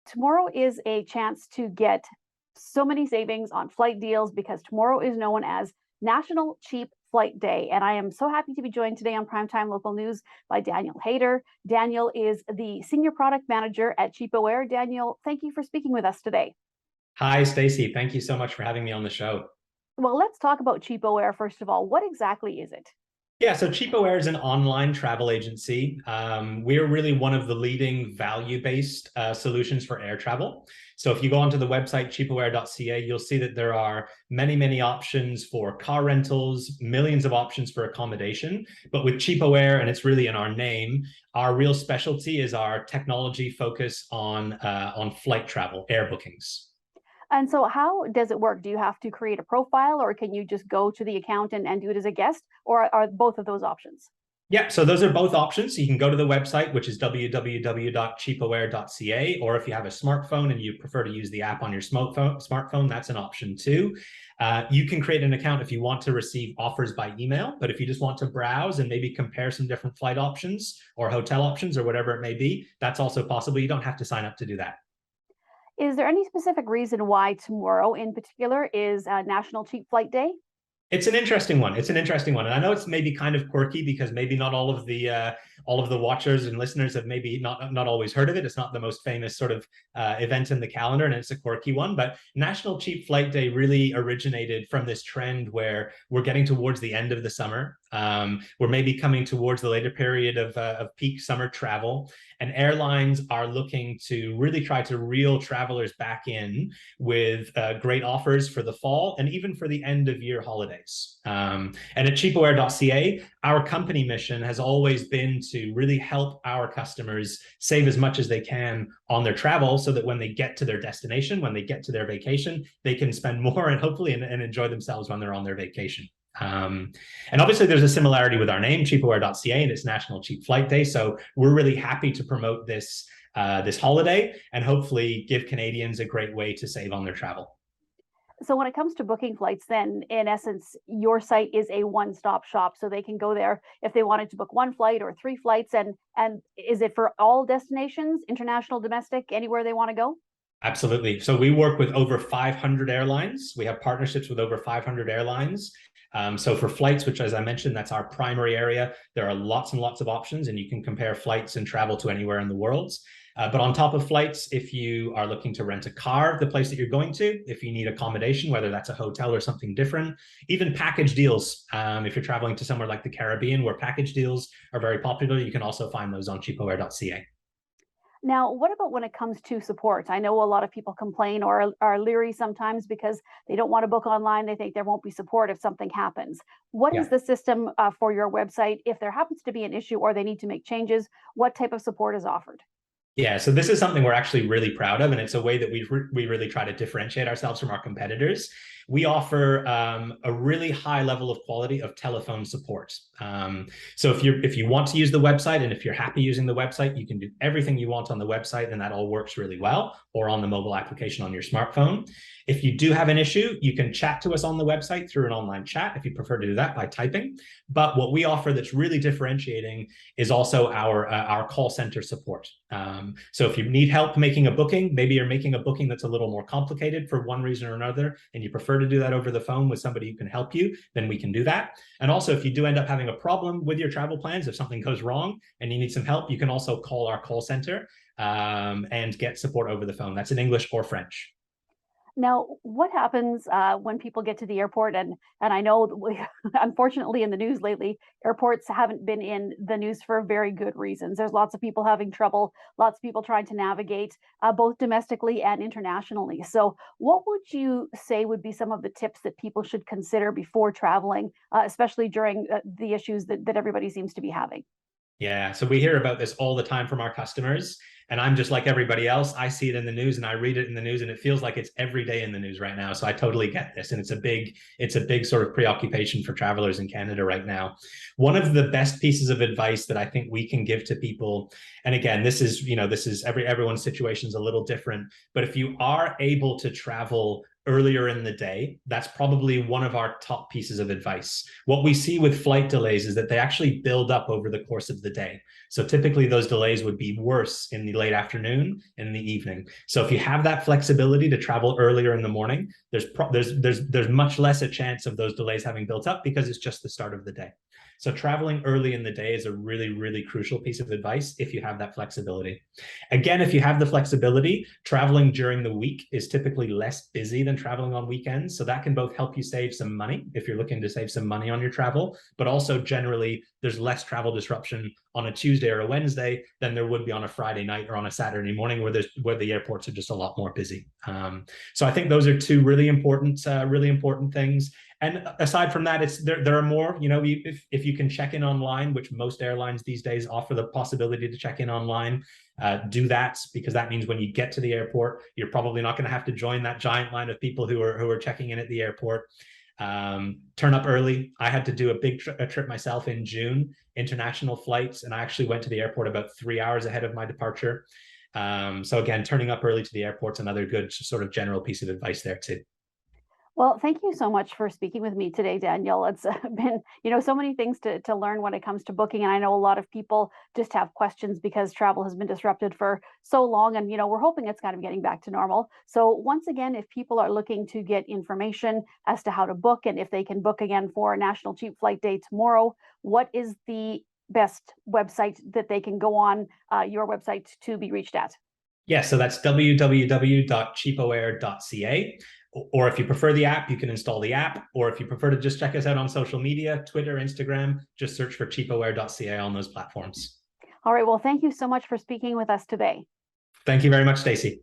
Tomorrow is a chance to get so many savings on flight deals because tomorrow is known as National Cheap Flight Day. And I am so happy to be joined today on Primetime Local News by Daniel Hayter. Daniel is the Senior Product Manager at Cheapoair. Daniel, thank you for speaking with us today. Hi, Stacey. Thank you so much for having me on the show. Well, let's talk about Cheapoair first of all. What exactly is it? Yeah, so Cheapoair is an online travel agency. We're really one of the leading value-based solutions for air travel. So if you go onto the website, Cheapoair.ca, you'll see that there are many, many options for car rentals, millions of options for accommodation. But with Cheapoair, and it's really in our name, our real specialty is our technology focus on flight travel, air bookings. And so how does it work? Do you have to create a profile or can you just go to the account and do it as a guest, or are both of those options? Yeah, so those are both options. So you can go to the website, which is www.cheapoair.ca, or if you have a smartphone and you prefer to use the app on your smartphone, that's an option too. You can create an account if you want to receive offers by email, but if you just want to browse and maybe compare some different flight options or hotel options or whatever it may be, that's also possible. You don't have to sign up to do that. Is there any specific reason why tomorrow in particular is National Cheap Flight Day? It's an interesting one. It's an interesting one, and I know it's maybe kind of quirky because maybe not all of the watchers and listeners have maybe not always heard of it. It's not the most famous sort of event in the calendar, and it's a quirky one. But National Cheap Flight Day really originated from this trend where we're getting towards the end of the summer. We're maybe coming towards the later period of peak summer travel, and airlines are looking to really try to reel travelers back in with great offers for the fall and even for the end of year holidays. And at Cheapoair.ca, our company mission has always been to really help our customers save as much as they can on their travel so that when they get to their destination, when they get to their vacation, they can spend more and hopefully and enjoy themselves when they're on their vacation. And obviously there's a similarity with our name, Cheapoair.ca, and it's National Cheap Flight Day. So we're really happy to promote this holiday and hopefully give Canadians a great way to save on their travel. So when it comes to booking flights, then in essence, your site is a one-stop shop. So they can go there if they wanted to book one flight or three flights. And is it for all destinations, international, domestic, anywhere they want to go? Absolutely. So we work with over 500 airlines. We have partnerships with over 500 airlines. So for flights, which as I mentioned, that's our primary area, there are lots and lots of options and you can compare flights and travel to anywhere in the world. But on top of flights, if you are looking to rent a car, the place that you're going to, if you need accommodation, whether that's a hotel or something different, even package deals. If you're traveling to somewhere like the Caribbean where package deals are very popular, you can also find those on cheapoair.ca. Now, what about when it comes to support? I know a lot of people complain or are leery sometimes because they don't want to book online. They think there won't be support if something happens. What is Yeah. the system for your website? If there happens to be an issue or they need to make changes, what type of support is offered? Yeah, so this is something we're actually really proud of, and it's a way that we really try to differentiate ourselves from our competitors. We offer a really high level of quality of telephone support. So if you want to use the website and if you're happy using the website, you can do everything you want on the website, and that all works really well, or on the mobile application on your smartphone. If you do have an issue, you can chat to us on the website through an online chat if you prefer to do that by typing. But what we offer that's really differentiating is also our call center support. So if you need help making a booking, maybe you're making a booking that's a little more complicated for one reason or another, and you prefer to do that over the phone with somebody who can help you, then we can do that. And also, if you do end up having a problem with your travel plans, if something goes wrong and you need some help, you can also call our call center and get support over the phone. That's in English or French. Now, what happens when people get to the airport? And I know, unfortunately, in the news lately, airports haven't been in the news for very good reasons. There's lots of people having trouble, lots of people trying to navigate both domestically and internationally. So, what would you say would be some of the tips that people should consider before traveling, especially during the issues that everybody seems to be having? Yeah, so we hear about this all the time from our customers. And I'm just like everybody else. I see it in the news and I read it in the news, and it feels like it's every day in the news right now. So I totally get this. And it's a big sort of preoccupation for travelers in Canada right now. One of the best pieces of advice that I think we can give to people, and again, this is everyone's situation is a little different, but if you are able to travel earlier in the day, that's probably one of our top pieces of advice. What we see with flight delays is that they actually build up over the course of the day. So typically those delays would be worse in the late afternoon and in the evening. So if you have that flexibility to travel earlier in the morning, there's much less a chance of those delays having built up because it's just the start of the day. So traveling early in the day is a really, really crucial piece of advice if you have that flexibility. Again, if you have the flexibility, traveling during the week is typically less busy than traveling on weekends. So that can both help you save some money if you're looking to save some money on your travel, but also generally there's less travel disruption on a Tuesday or a Wednesday than there would be on a Friday night or on a Saturday morning where the airports are just a lot more busy. So I think those are two really important things. And aside from that, there are more, if you can check in online, which most airlines these days offer the possibility to check in online, do that, because that means when you get to the airport, you're probably not going to have to join that giant line of people who are checking in at the airport. Turn up early. I had to do a trip myself in June, international flights, and I actually went to the airport about 3 hours ahead of my departure. So again, turning up early to the airport's another good sort of general piece of advice there too. Well, thank you so much for speaking with me today, Daniel. It's been, so many things to learn when it comes to booking. And I know a lot of people just have questions because travel has been disrupted for so long. And, we're hoping it's kind of getting back to normal. So once again, if people are looking to get information as to how to book and if they can book again for National Cheap Flight Day tomorrow, what is the best website that they can go on, your website, to be reached at? Yeah, so that's www.cheapoair.ca. Or if you prefer the app, you can install the app. Or if you prefer to just check us out on social media, Twitter, Instagram, just search for Cheapoair.ca on those platforms. All right. Well, thank you so much for speaking with us today. Thank you very much, Stacey.